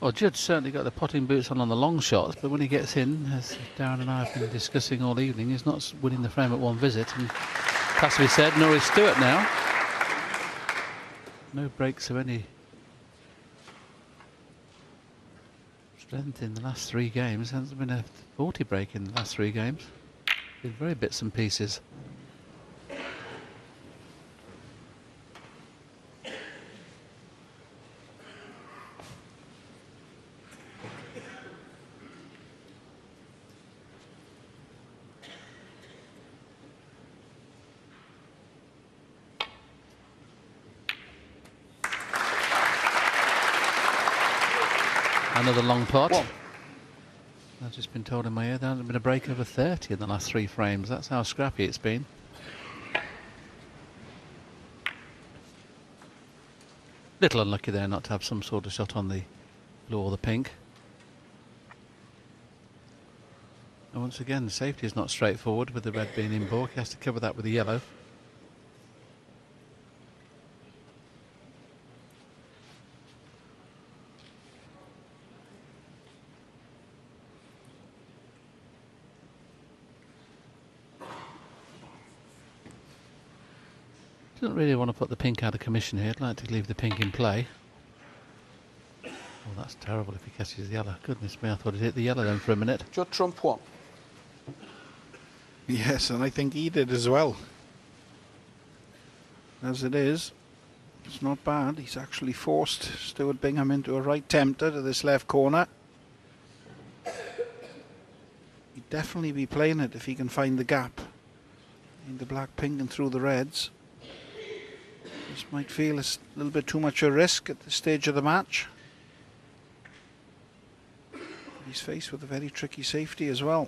Well, Judd's certainly got the potting boots on the long shots, but when he gets in, as Darren and I have been discussing all evening, he's not winning the frame at one visit. And has to be said, nor is Stewart now. No breaks of any strength in the last 3 games. There hasn't been a 40 break in the last 3 games. Been very bits and pieces. Another long pot. I've just been told in my ear there hasn't been a break over 30 in the last 3 frames. That's how scrappy it's been. Little unlucky there not to have some sort of shot on the blue or the pink. And once again, safety is not straightforward with the red being in baulk. He has to cover that with the yellow. Doesn't really want to put the pink out of commission here. I'd like to leave the pink in play. Oh, that's terrible if he catches the yellow. Goodness me, I thought he'd hit the yellow then for a minute. Judd trump 1. Yes, and I think he did as well. As it is, it's not bad. He's actually forced Stuart Bingham into a right tempter to this left corner. He'd definitely be playing it if he can find the gap in the black, pink and through the reds. This might feel a little bit too much a risk at this stage of the match. He's faced with a very tricky safety as well.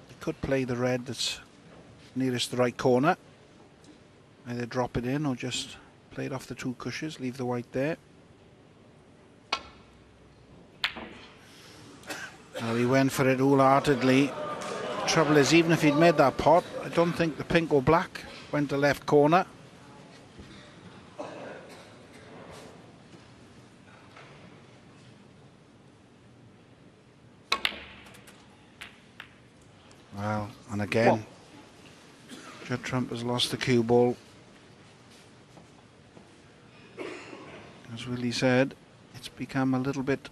He could play the red that's nearest the right corner. Either drop it in or just play it off the 2 cushions, leave the white there. Well, he went for it wholeheartedly. Trouble is, even if he'd made that pot, I don't think the pink or black went to left corner. Well, and again, Judd Trump has lost the cue ball. As Willie said, it's become a little bit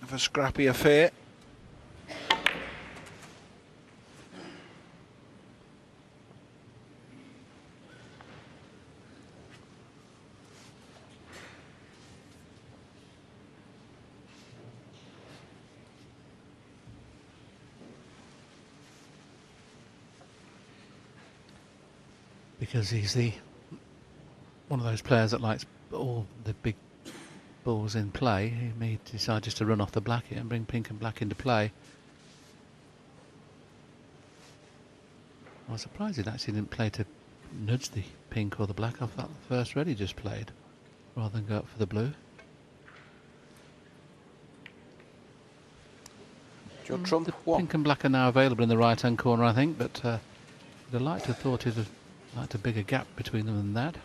of a scrappy affair. Because he's one of those players that likes all the big balls in play. He may decide just to run off the black here and bring pink and black into play. I was surprised he actually didn't play to nudge the pink or the black off that first red he just played, rather than go up for the blue. Judd trump The 1. pink and black are now available in the right hand corner, I think, but I'd have liked to have thought he'd have liked a bigger gap between them than that.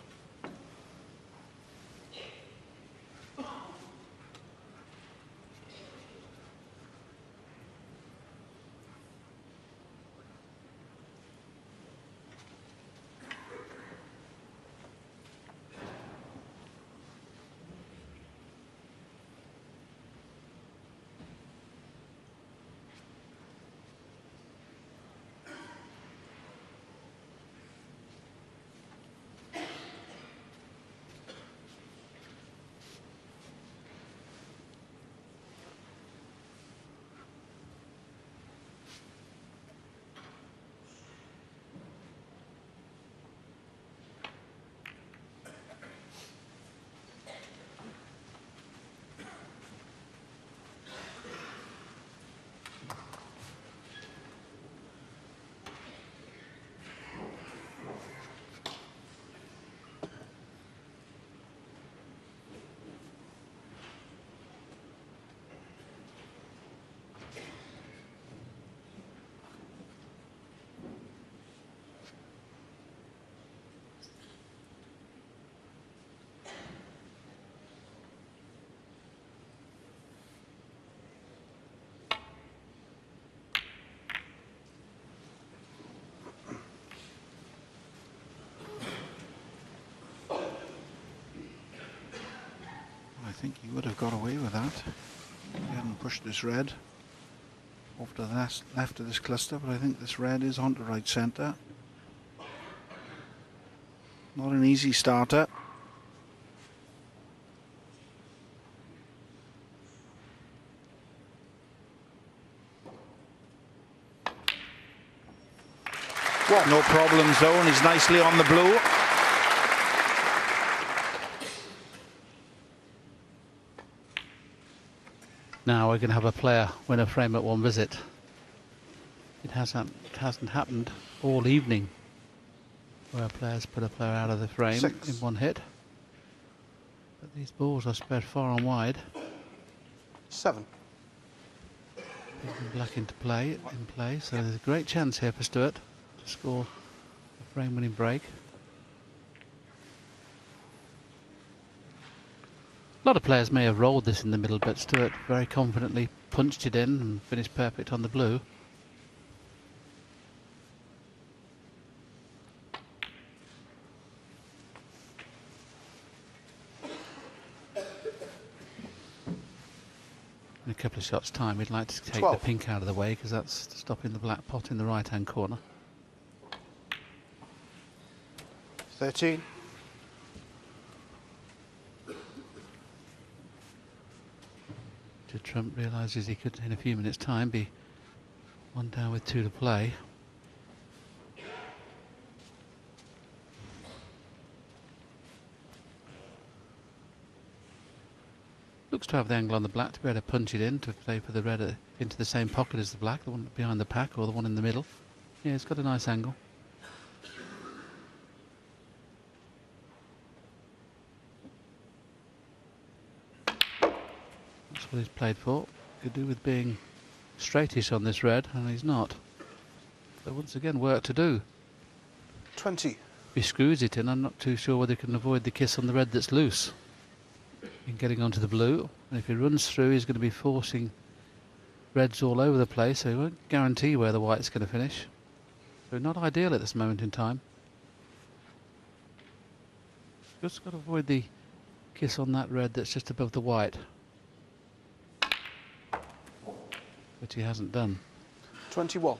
think he would have got away with that. He hadn't pushed this red off to the left of this cluster, but I think this red is onto right centre. Not an easy starter. No problems though, and he's nicely on the blue. Now we're going to have a player win a frame at one visit. It hasn't happened all evening where players put a player out of the frame in one hit. But these balls are spread far and wide. 7. Picking black into play, so there's a great chance here for Stewart to score a frame-winning break. A lot of players may have rolled this in the middle, but Stewart very confidently punched it in and finished perfect on the blue. In a couple of shots' time, we'd like to take 12. the pink out of the way because that's stopping the black pot in the right-hand corner. 13. Trump realises he could, in a few minutes' time, be one down with 2 to play. Looks to have the angle on the black to be able to punch it in to play for the red into the same pocket as the black, the one behind the pack or the one in the middle. Yeah, it's got a nice angle. That's what he's played for. Could do with being straightish on this red, and he's not. So once again, work to do. 20. If he screws it in, I'm not too sure whether he can avoid the kiss on the red that's loose in getting onto the blue. And if he runs through, he's going to be forcing reds all over the place, so he won't guarantee where the white's going to finish. So not ideal at this moment in time. Just got to avoid the kiss on that red that's just above the white, which he hasn't done. 21.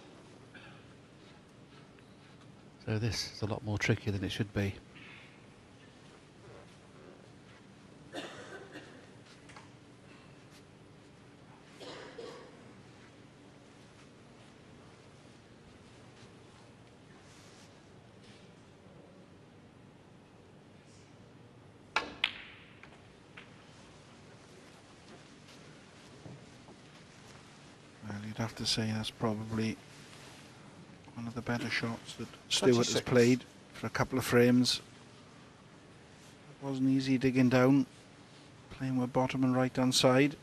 So this is a lot more tricky than it should be. Well, you'd have to say that's probably one of the better shots that Stewart 26. has played for a couple of frames. It wasn't easy digging down, playing with bottom and right hand side.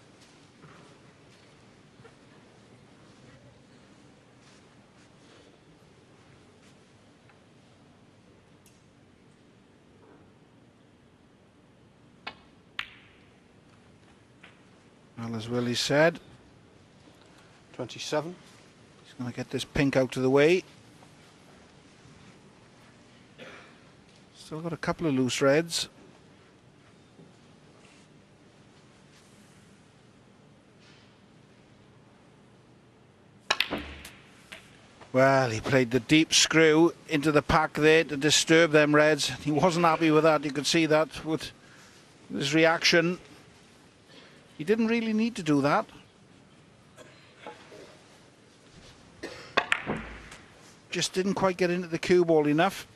Well, as Willie said, 27. he's going to get this pink out of the way. Still got a couple of loose reds. Well, he played the deep screw into the pack there to disturb them reds. He wasn't happy with that. You could see that with his reaction. He didn't really need to do that. Just didn't quite get into the cue ball enough.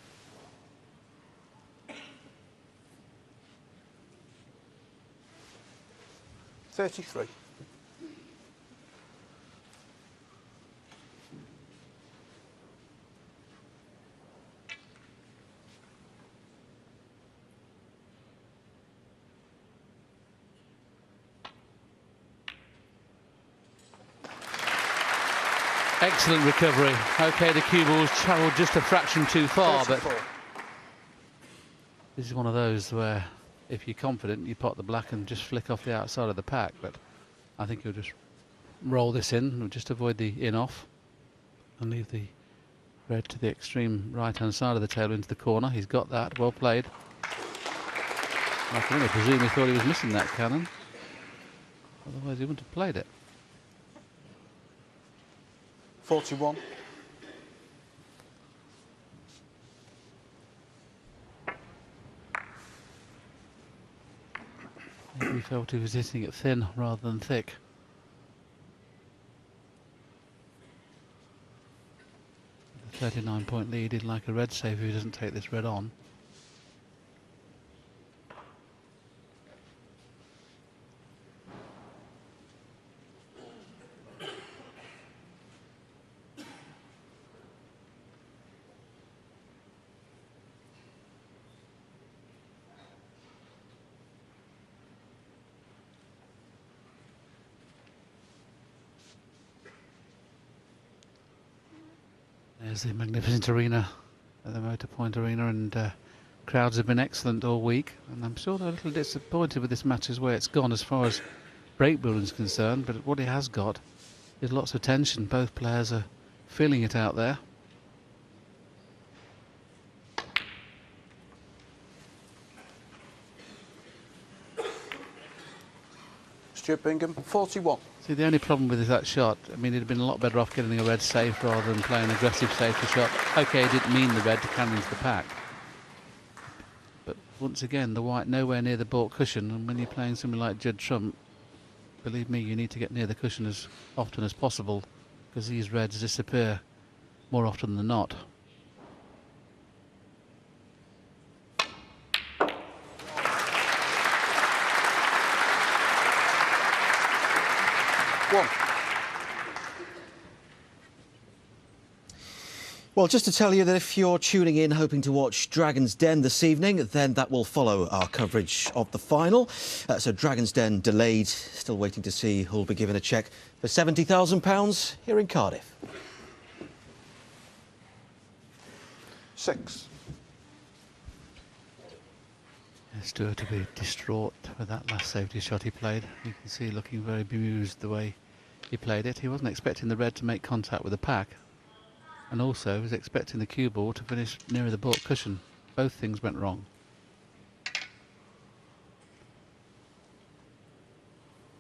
$33. Excellent recovery. Okay, the cue ball's travelled just a fraction too far, but this is one of those where if you're confident, you pot the black and just flick off the outside of the pack. But I think you'll just roll this in and just avoid the in-off and leave the red to the extreme right-hand side of the table into the corner. He's got that. Well played. I can only presume he thought he was missing that cannon. Otherwise he wouldn't have played it. 41. Maybe he felt he was hitting it thin rather than thick. The 39-point lead is like a red save if he doesn't take this red on. There's the magnificent arena at the Motor Point Arena, and crowds have been excellent all week, and I'm sure they're a little disappointed with this match's way it's gone as far as break building is concerned, but what it has got is lots of tension. Both players are feeling it out there. Stuart Bingham, 41. See, the only problem with that shot, I mean, he'd have been a lot better off getting a red safe rather than playing an aggressive safety shot. Okay, it didn't mean the red to cannon into the pack. But once again, the white nowhere near the baulk cushion, and when you're playing something like Judd Trump, believe me, you need to get near the cushion as often as possible, because these reds disappear more often than not. One. Well, just to tell you that if you're tuning in hoping to watch Dragon's Den this evening, then that will follow our coverage of the final. So Dragon's Den delayed, still waiting to see who'll be given a cheque for £70,000 here in Cardiff. 6. Stuart to be distraught with that last safety shot he played. You can see looking very bemused the way he played it. He wasn't expecting the red to make contact with the pack, and also was expecting the cue ball to finish nearer the baulk cushion. Both things went wrong.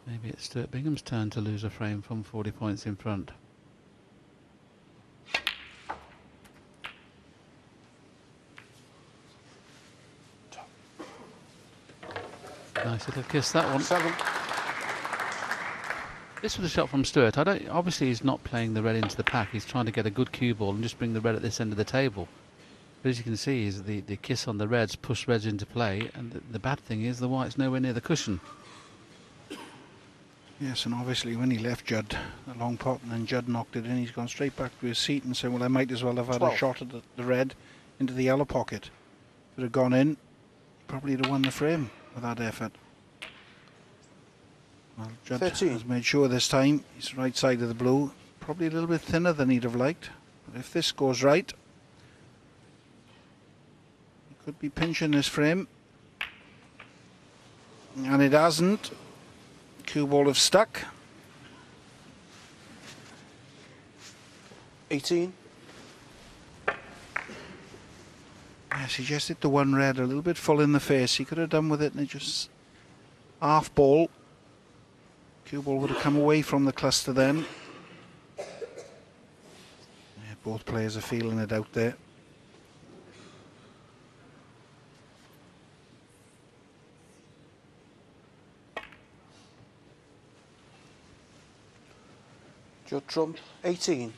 Maybe it's Stuart Bingham's turn to lose a frame from 40 points in front. Nice little kiss, that one. 7. This was a shot from Stuart. Obviously he's not playing the red into the pack. He's trying to get a good cue ball and just bring the red at this end of the table. But as you can see, is the kiss on the reds push reds into play, and the bad thing is the white's nowhere near the cushion. Yes, and obviously when he left Judd a long pot and then Judd knocked it in, he's gone straight back to his seat and said, well, I might as well have had 12. a shot at the red into the yellow pocket. If it had gone in, probably would have won the frame with that effort. Well, Judd 13. has made sure this time he's right side of the blue. Probably a little bit thinner than he'd have liked. But if this goes right, he could be pinching this frame. And it hasn't. Cue ball have stuck. 18. Yes, he just hit the one red a little bit full in the face. He could have done with it and it just half ball. Cue ball would have come away from the cluster then. Yeah, both players are feeling it out there. Judd Trump, 18.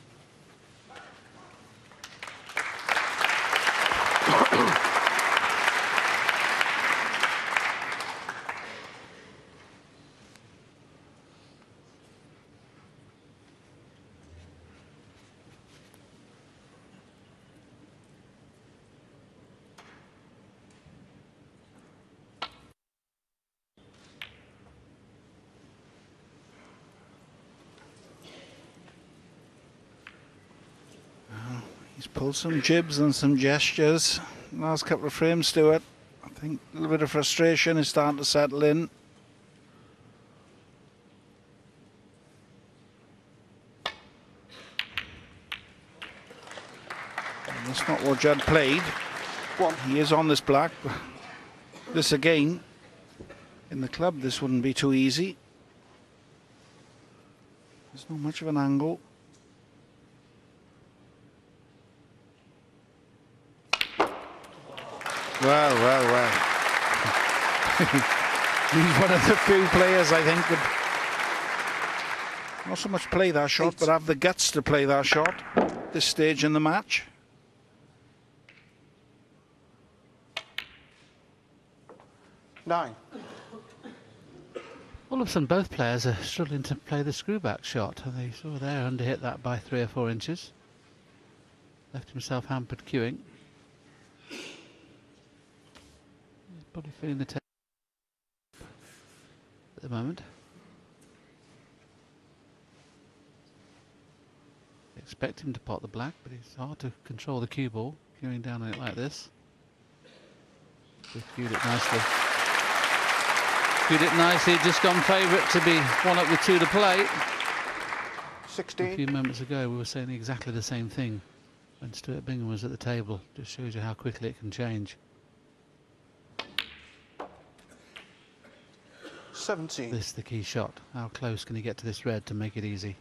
He's pulled some jibs and some gestures. Last couple of frames, Stuart. I think a little bit of frustration is starting to settle in. And that's not what Judd played. One. He is on this black. This again In the club, this wouldn't be too easy. There's not much of an angle. Well. He's one of the few players, I think, that not so much play that shot, but have the guts to play that shot at this stage in the match. 9. All of a sudden, both players are struggling to play the screwback shot. And they saw there underhit that by 3 or 4 inches. Left himself hampered queuing. He's probably feeling the tape at the moment. Expect him to pot the black, but it's hard to control the cue ball, queuing down on it like this. We've cued it nicely. Cued it nicely, just gone favourite to be 1 up with 2 to play. 16. A few moments ago we were saying exactly the same thing when Stuart Bingham was at the table. Just shows you how quickly it can change. 17. This is the key shot. How close can he get to this red to make it easy?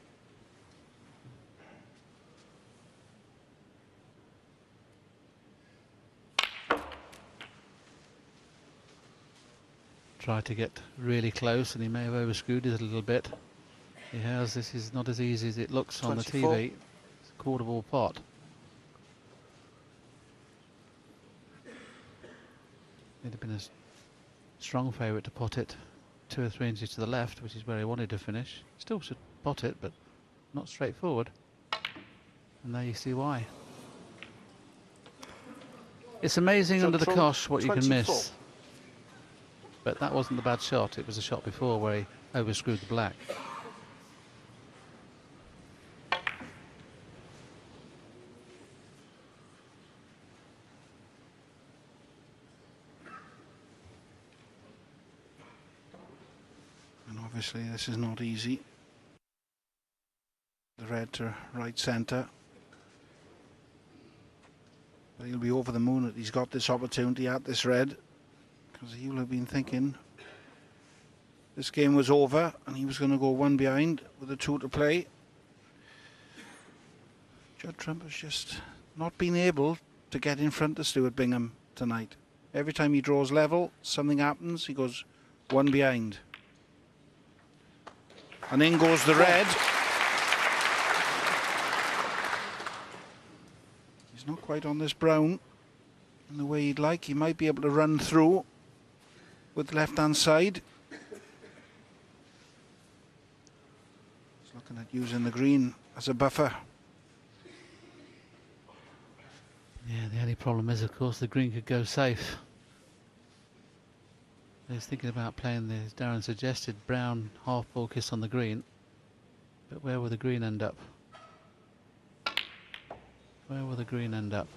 Tried to get really close and he may have overscrewed it a little bit. He has. This is not as easy as it looks 24. on the TV. It's a quarter ball pot. It'd have been a strong favourite to pot it 2 or 3 inches to the left, which is where he wanted to finish. Still should pot it, but not straightforward. And there you see why. It's amazing under the cosh what you can miss. But that wasn't the bad shot. It was a shot before where he overscrewed the black. And obviously this is not easy. The red to right centre. But he'll be over the moon that he's got this opportunity at this red. Because he will have been thinking this game was over and he was going to go 1 behind with a 2 to play. Judd Trump has just not been able to get in front of Stuart Bingham tonight. Every time he draws level, something happens, he goes 1 behind. And in goes the red. He's not quite on this brown in the way he'd like. He might be able to run through with left hand side. He's looking at using the green as a buffer. Yeah, the only problem is, of course, the green could go safe. He's thinking about playing the, as Darren suggested, brown half ball kiss on the green. But where will the green end up? Where will the green end up?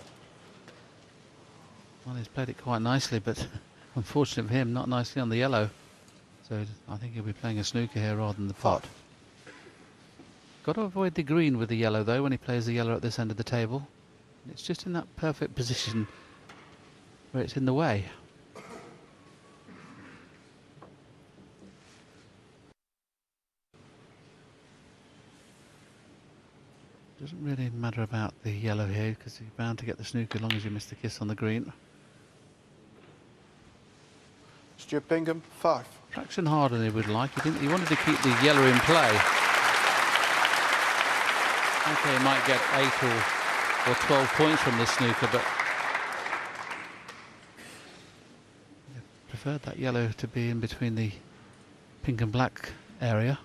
Well, he's played it quite nicely, but unfortunate for him, not nicely on the yellow. So I think he'll be playing a snooker here rather than the pot. Got to avoid the green with the yellow though when he plays the yellow at this end of the table. It's just in that perfect position where it's in the way. Doesn't really matter about the yellow here because you're bound to get the snooker as long as you miss the kiss on the green. Stuart Bingham, 5. Fraction harder than he would like. He wanted to keep the yellow in play. Okay, he might get 8 or 12 points from this snooker, but he preferred that yellow to be in between the pink and black area.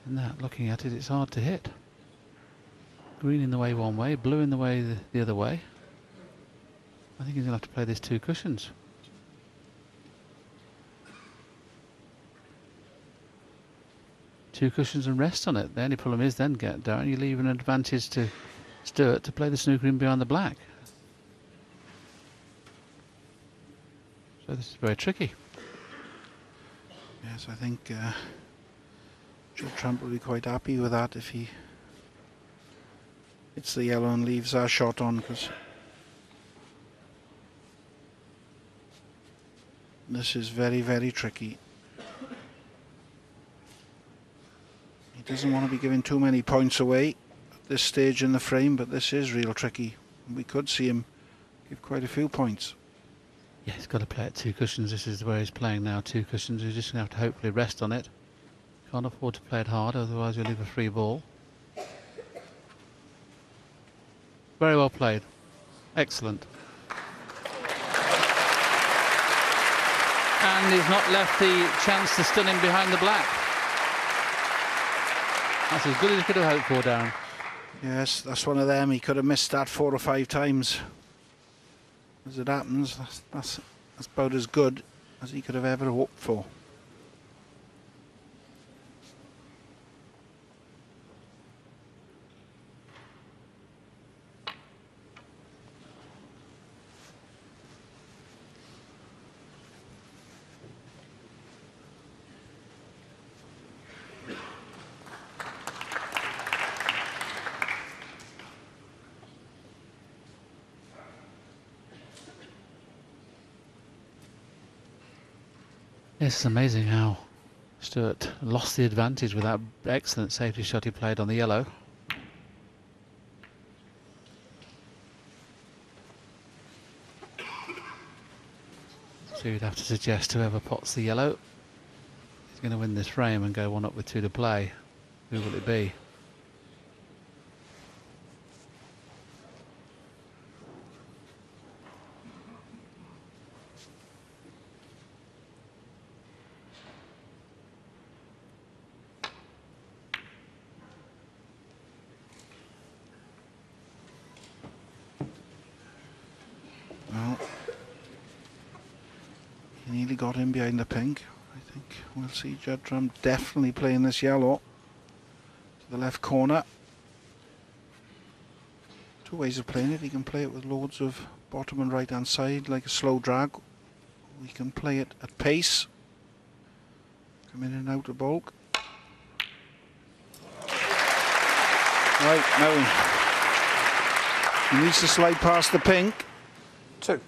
And that, looking at it, it's hard to hit. Green in the way one way, blue in the way the other way. I think he's going to have to play this 2 cushions. Two cushions and rest on it. The only problem is then, Darren, you leave an advantage to Stuart to play the snooker in behind the black. So this is very tricky. Yes, I think Judd Trump will be quite happy with that if he hits the yellow and leaves our shot on, because this is very, very tricky. He doesn't want to be giving too many points away at this stage in the frame, but this is real tricky. We could see him give quite a few points. Yeah, he's got to play at 2 cushions. This is where he's playing now, 2 cushions. He's just going to have to hopefully rest on it. Can't afford to play it hard, otherwise you'll leave a free ball. Very well played. Excellent. And he's not left the chance to stun him behind the black. That's as good as he could have hoped for, Darren. Yes, that's one of them. He could have missed that 4 or 5 times. As it happens, that's about as good as he could have ever hoped for. It's amazing how Stewart lost the advantage with that excellent safety shot he played on the yellow. So you'd have to suggest whoever pots the yellow is going to win this frame and go 1 up with 2 to play. Who will it be? Well, he nearly got in behind the pink. I think we'll see Juddrum definitely playing this yellow to the left corner. 2 ways of playing it. He can play it with loads of bottom and right hand side like a slow drag. We can play it at pace. Come in and out of bulk. Right, now he needs to slide past the pink. 2.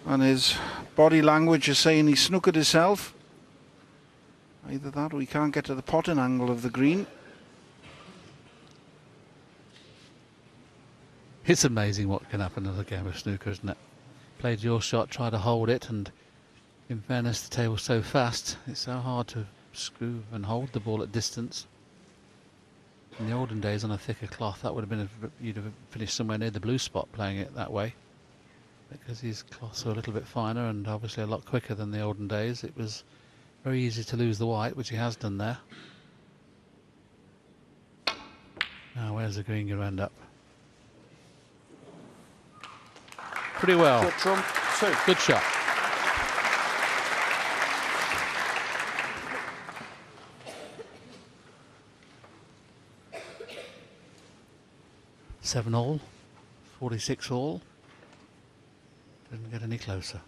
And his body language is saying he snookered himself. Either that or he can't get to the potting angle of the green. It's amazing what can happen in a game of snooker, isn't it? Played your shot, tried to hold it, and in fairness, the table's so fast, it's so hard to screw and hold the ball at distance. In the olden days, on a thicker cloth, that would have been you'd have finished somewhere near the blue spot playing it that way. Because these cloths are a little bit finer and obviously a lot quicker than the olden days, it was very easy to lose the white, which he has done there. Now, where's the green going to end up? Pretty well. Good trump. 2. Good shot. Seven all, 46 all. Didn't get any closer.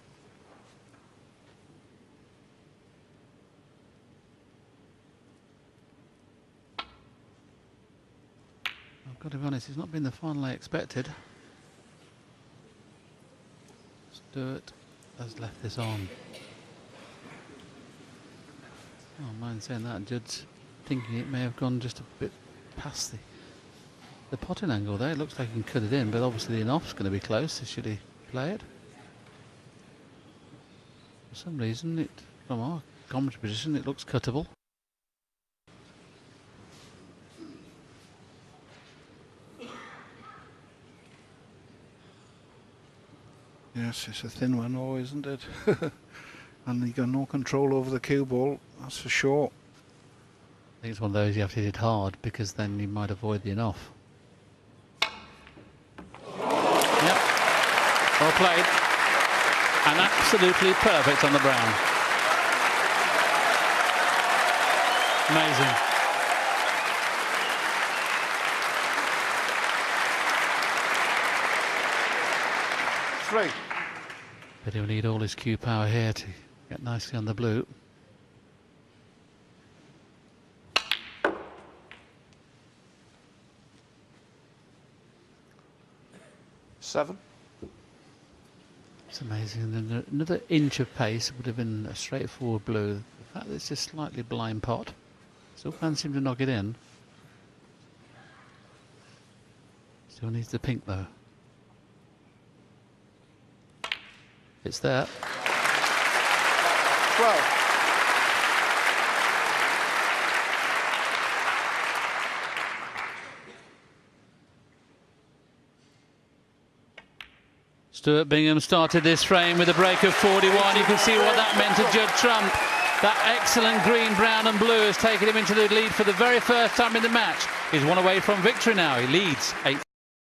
I've got to be honest, it's not been the final I expected. Stewart has left this on. Oh, mind saying that. Judd's thinking it may have gone just a bit past the potting angle there. It looks like he can cut it in, but obviously the in-off's going to be close. So should he play it? For some reason, from our commentary position, it looks cuttable. Yes, it's a thin one, oh, isn't it? And you got no control over the cue ball, that's for sure. I think it's one of those you have to hit it hard because then you might avoid the in-off. Yep, well played. And absolutely perfect on the brown. Amazing. But he'll need all his cue power here to get nicely on the blue. 7. It's amazing. And then another inch of pace would have been a straightforward blue. The fact that it's just slightly blind pot. Still can't seem to knock it in. Still needs the pink though. It's there. 12. Stuart Bingham started this frame with a break of 41. You can see what that meant to Judd Trump. That excellent green, brown and blue has taken him into the lead for the very first time in the match. He's one away from victory now. He leads 8.